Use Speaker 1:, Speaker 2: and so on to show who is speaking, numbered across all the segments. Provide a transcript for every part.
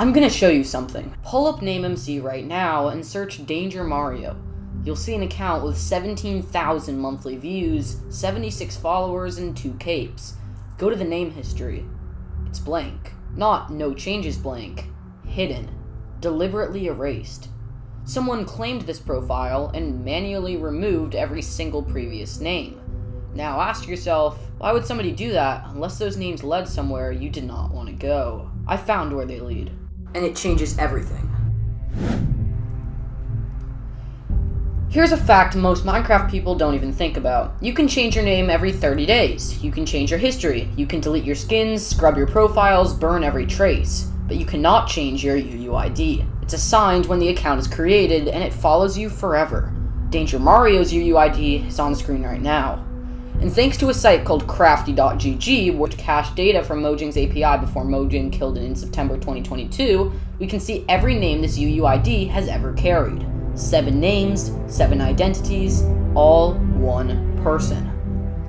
Speaker 1: I'm gonna show you something. Pull up NameMC right now and search DangerMario. You'll see an account with 17,000 monthly views, 76 followers, and 2 capes. Go to the name history. It's blank. Not no changes blank. Hidden. Deliberately erased. Someone claimed this profile and manually removed every single previous name. Now ask yourself, why would somebody do that unless those names led somewhere you did not want to go? I found where they lead. And it changes everything. Here's a fact most Minecraft people don't even think about. You can change your name every 30 days. You can change your history. You can delete your skins, scrub your profiles, burn every trace. But you cannot change your UUID. It's assigned when the account is created, and it follows you forever. DangerMario's UUID is on screen right now. And thanks to a site called crafty.gg, which cached data from Mojang's API before Mojang killed it in September 2022, we can see every name this UUID has ever carried. 7 names, 7 identities, all one person.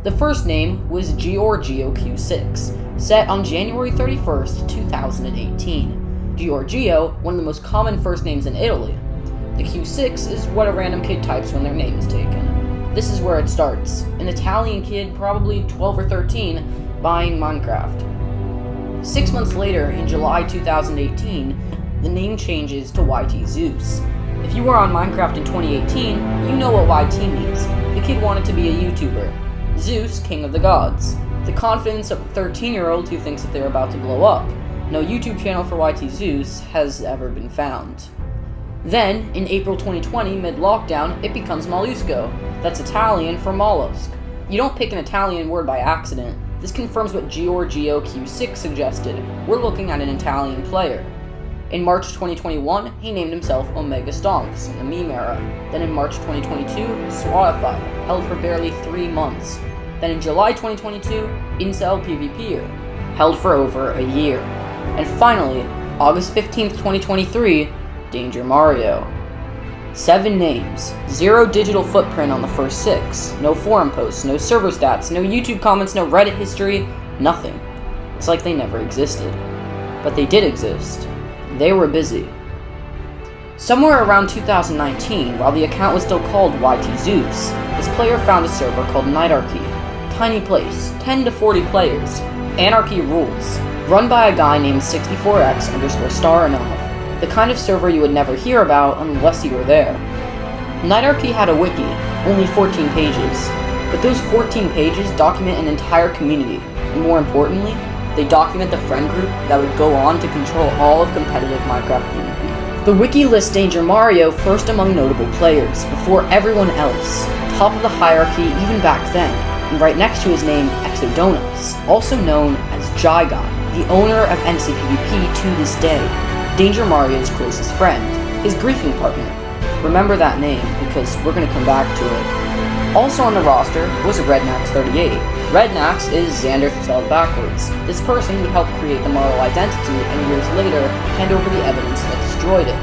Speaker 1: The first name was Giorgio Q6, set on January 31st, 2018. Giorgio, one of the most common first names in Italy. The Q6 is what a random kid types when their name is taken. This is where it starts. An Italian kid, probably 12 or 13, buying Minecraft. 6 months later, in July 2018, the name changes to YT Zeus. If you were on Minecraft in 2018, you know what YT means. The kid wanted to be a YouTuber. Zeus, king of the gods. The confidence of a 13-year-old who thinks that they're about to blow up. No YouTube channel for YT Zeus has ever been found. Then, in April 2020, mid-lockdown, it becomes Mollusco. That's Italian for mollusk. You don't pick an Italian word by accident. This confirms what Giorgio Q6 suggested. We're looking at an Italian player. In March 2021, he named himself Omega Stonks in the meme era. Then in March 2022, Swattify, held for barely 3 months. Then in July 2022, Incel PvPer, held for over a year. And finally, August 15th, 2023, DangerMario. 7 names, 0 digital footprint on the first 6, no forum posts, no server stats, no YouTube comments, no Reddit history, nothing. It's like they never existed. But they did exist. They were busy. Somewhere around 2019, while the account was still called YT Zeus, this player found a server called Nightarchy. Tiny place, 10 to 40 players. Anarchy rules. Run by a guy named 64x_star the kind of server you would never hear about unless you were there. Nightarchy had a wiki, only 14 pages, but those 14 pages document an entire community, and more importantly, they document the friend group that would go on to control all of competitive Minecraft PvP. The wiki lists DangerMario first among notable players, before everyone else, top of the hierarchy even back then, and right next to his name, Exodonuts, also known as Jigon, the owner of NCPvP to this day. DangerMario's closest friend, his griefing partner. Remember that name, because we're going to come back to it. Also on the roster was Rednax38. Rednax is Xander spelled backwards. This person would help create the Marlow identity, and years later, hand over the evidence that destroyed it.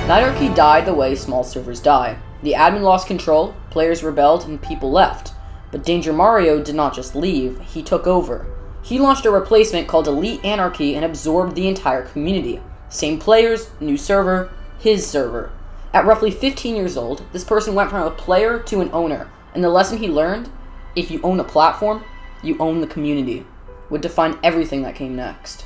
Speaker 1: Nightarchy died the way small servers die. The admin lost control, players rebelled, and people left. But DangerMario did not just leave, he took over. He launched a replacement called Elite Anarchy and absorbed the entire community. Same players, new server, his server. At roughly 15 years old, this person went from a player to an owner, and the lesson he learned, if you own a platform, you own the community, would define everything that came next.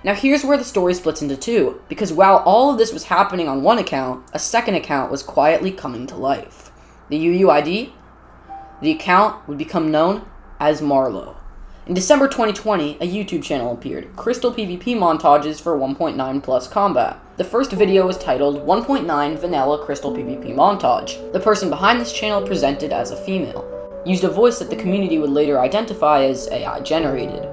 Speaker 1: Now here's where the story splits into 2, because while all of this was happening on one account, a second account was quietly coming to life. The UUID? The account would become known as Marlow. In December 2020, a YouTube channel appeared, Crystal PvP montages for 1.9 plus combat. The first video was titled 1.9 Vanilla Crystal PvP montage. The person behind this channel presented as a female, used a voice that the community would later identify as AI generated.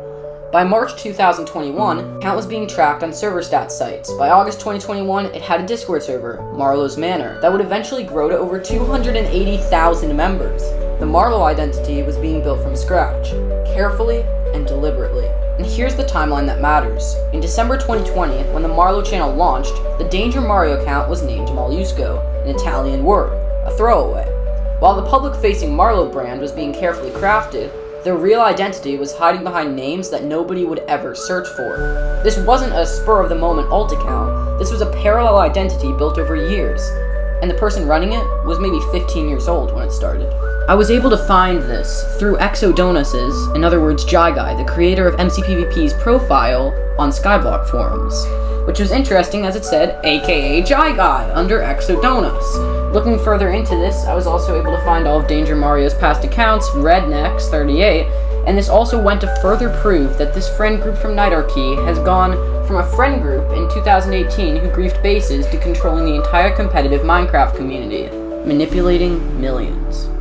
Speaker 1: By March 2021, the account was being tracked on server stats sites. By August 2021, it had a Discord server, Marlow's Manor, that would eventually grow to over 280,000 members. The Marlow identity was being built from scratch, carefully and deliberately. And here's the timeline that matters. In December 2020, when the Marlow channel launched, the DangerMario account was named Mollusco, an Italian word, a throwaway. While the public-facing Marlow brand was being carefully crafted, Their real identity was hiding behind names that nobody would ever search for. This wasn't a spur-of-the-moment alt account, this was a parallel identity built over years, and the person running it was maybe 15 years old when it started. I was able to find this through Exodonus's, in other words Jai Guy, the creator of MCPvP's profile on Skyblock forums, which was interesting as it said, aka Jai Guy, under Exodonus. Looking further into this, I was also able to find all of DangerMario's past accounts, Rednex38, and this also went to further prove that this friend group from Nightarchy has gone from a friend group in 2018 who griefed bases to controlling the entire competitive Minecraft community, manipulating millions.